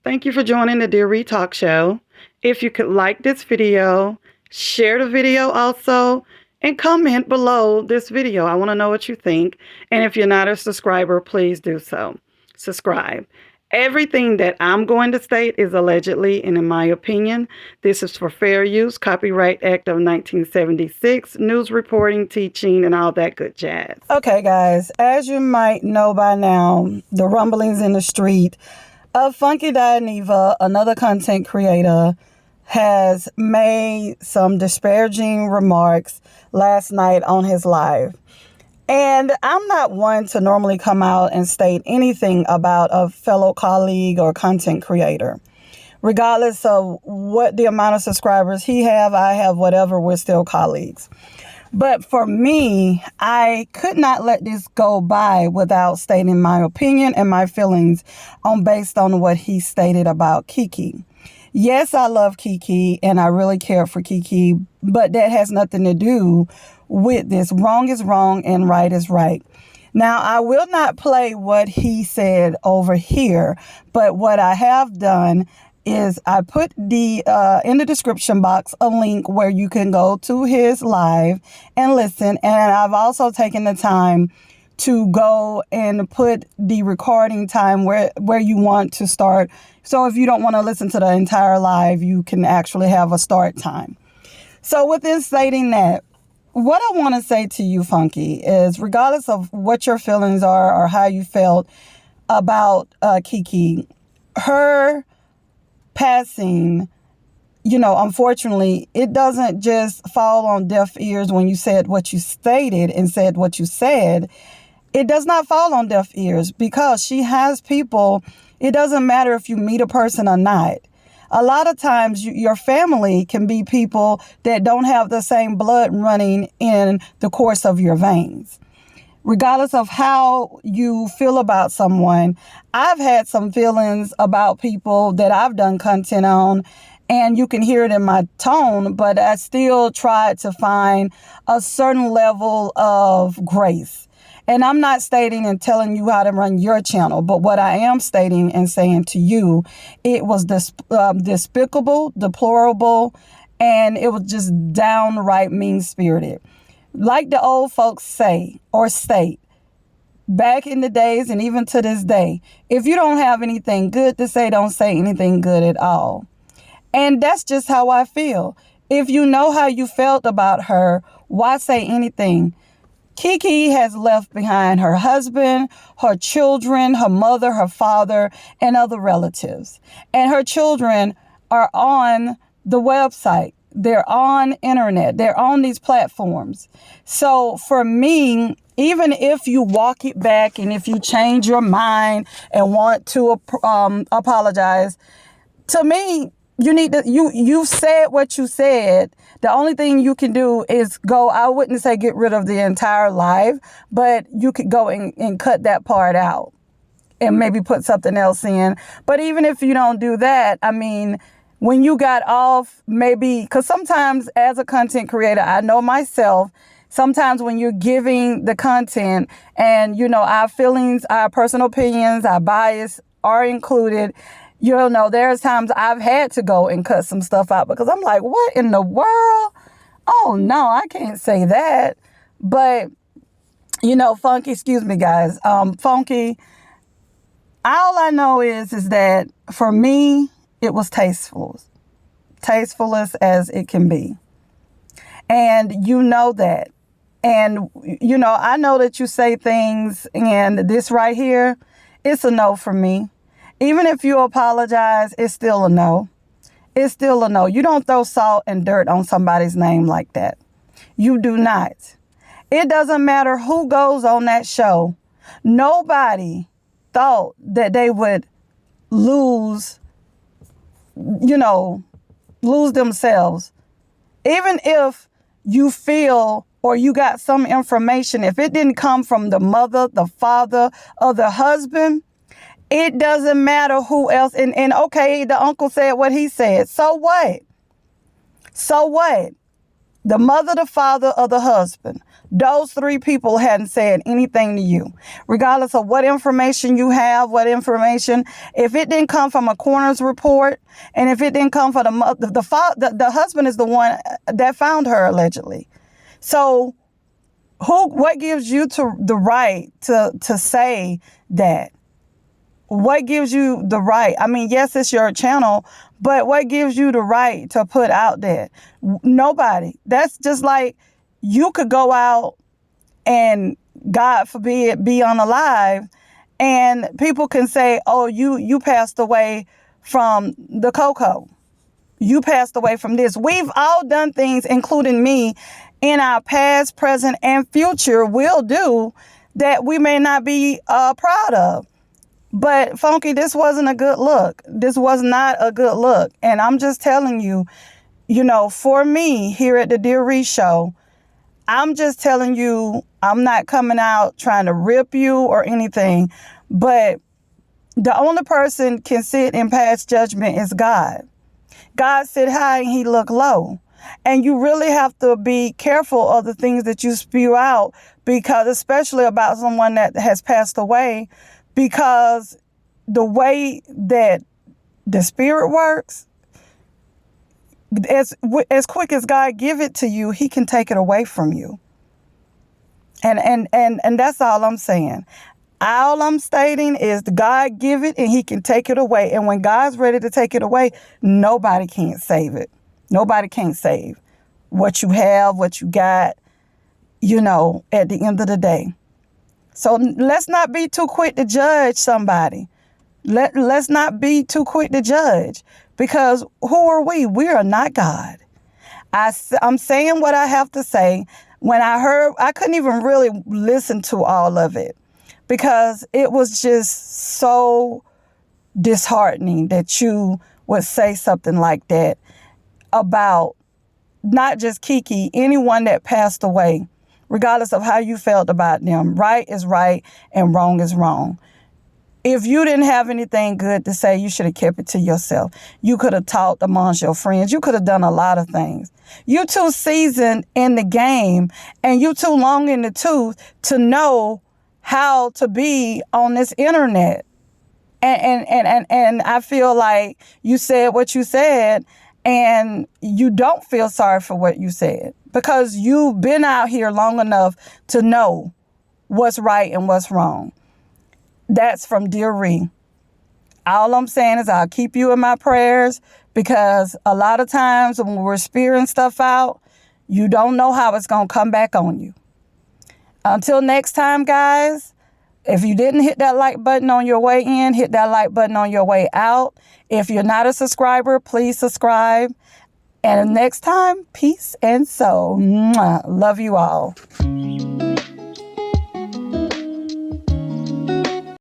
Thank you for joining the Dear Retalk Show. If you could like this video, share the video also, and comment below this video. I want to know what you think. And if you're not a subscriber, please do so. Subscribe. Everything that I'm going to state is allegedly, and in my opinion, this is for fair use, Copyright Act of 1976, news reporting, teaching, and all that good jazz. Okay, guys, as you might know by now, the rumblings in the street of Funky Dineva, another content creator, has made some disparaging remarks last night on his live. And I'm not one to normally come out and state anything about a fellow colleague or content creator. Regardless of what the amount of subscribers he have, I have, whatever, we're still colleagues. But for me, I could not let this go by without stating my opinion and my feelings based on what he stated about Keke. Yes, I love Keke and I really care for Keke, but that has nothing to do with this. Wrong is wrong and right is right. Now, I will not play what he said over here, but what I have done is I put in the description box a link where you can go to his live and listen. And I've also taken the time to go and put the recording time where you want to start. So if you don't want to listen to the entire live, you can actually have a start time. So within stating that, what I want to say to you, Funky, is regardless of what your feelings are or how you felt about Keke, her passing, unfortunately, it doesn't just fall on deaf ears when you said what you stated and said what you said. It does not fall on deaf ears because she has people. It doesn't matter if you meet a person or not. A lot of times your family can be people that don't have the same blood running in the course of your veins. Regardless of how you feel about someone, I've had some feelings about people that I've done content on, and you can hear it in my tone, but I still tried to find a certain level of grace. And I'm not stating and telling you how to run your channel, but what I am stating and saying to you, it was despicable, deplorable, and it was just downright mean-spirited. Like the old folks say or state, back in the days and even to this day, if you don't have anything good to say, don't say anything good at all. And that's just how I feel. If you know how you felt about her, why say anything? Keke has left behind her husband, her children, her mother, her father, and other relatives. And her children are on the website. They're on internet. They're on these platforms. So for me, even if you walk it back and if you change your mind and want to apologize, to me, you said what you said. The only thing you can do is go, I wouldn't say get rid of the entire live, but you could go and cut that part out and maybe put something else in. But even if you don't do that, I mean, when you got off, maybe, because sometimes as a content creator, I know myself, sometimes when you're giving the content and, our feelings, our personal opinions, our bias are included, there's times I've had to go and cut some stuff out because I'm like, what in the world? Oh, no, I can't say that. But, Funky, excuse me, guys. Funky, all I know is that for me, it was tasteful as it can be. And you know that. And, I know that you say things and this right here, it's a no for me. Even if you apologize, it's still a no. It's still a no. You don't throw salt and dirt on somebody's name like that. You do not. It doesn't matter who goes on that show. Nobody thought that they would lose themselves. Even if you feel or you got some information, if it didn't come from the mother, the father, or the husband, it doesn't matter who else. And okay, the uncle said what he said. So what? So what? the mother, the father, or the husband. Those three people hadn't said anything to you. Regardless of what information you have, if it didn't come from a coroner's report, and if it didn't come from the husband is the one that found her allegedly. So what gives you the right to say that? What gives you the right? I mean, yes, it's your channel, but what gives you the right to put out that? Nobody. That's just like you could go out and, God forbid, be unalive, and people can say, oh, you passed away from the cocoa. You passed away from this. We've all done things, including me, in our past, present, and future will do that we may not be proud of. But Funky, this wasn't a good look. This was not a good look. And I'm just telling you, for me here at the Dear Ree Show, I'm just telling you, I'm not coming out trying to rip you or anything, but the only person can sit and pass judgment is God. God sit high and he look low. And you really have to be careful of the things that you spew out, because especially about someone that has passed away, because the way that the spirit works, as quick as God give it to you, he can take it away from you. And that's all I'm saying. All I'm stating is God give it and he can take it away. And when God's ready to take it away, nobody can't save it. Nobody can save what you have, what you got, at the end of the day. So let's not be too quick to judge somebody. Let's not be too quick to judge, because who are we? We are not God. I'm saying what I have to say. When I heard, I couldn't even really listen to all of it, because it was just so disheartening that you would say something like that about not just Keke, anyone that passed away, regardless of how you felt about them. Right is right and wrong is wrong. If you didn't have anything good to say, you should have kept it to yourself. You could have talked amongst your friends. You could have done a lot of things. You too seasoned in the game, and you too long in the tooth to know how to be on this internet. And I feel like you said what you said, and you don't feel sorry for what you said, because you've been out here long enough to know what's right and what's wrong. That's from Dear Ree. All I'm saying is I'll keep you in my prayers, because a lot of times when we're spearing stuff out, you don't know how it's going to come back on you. Until next time, guys, if you didn't hit that like button on your way in, hit that like button on your way out. If you're not a subscriber, please subscribe. And next time, peace and soul. Mwah. Love you all.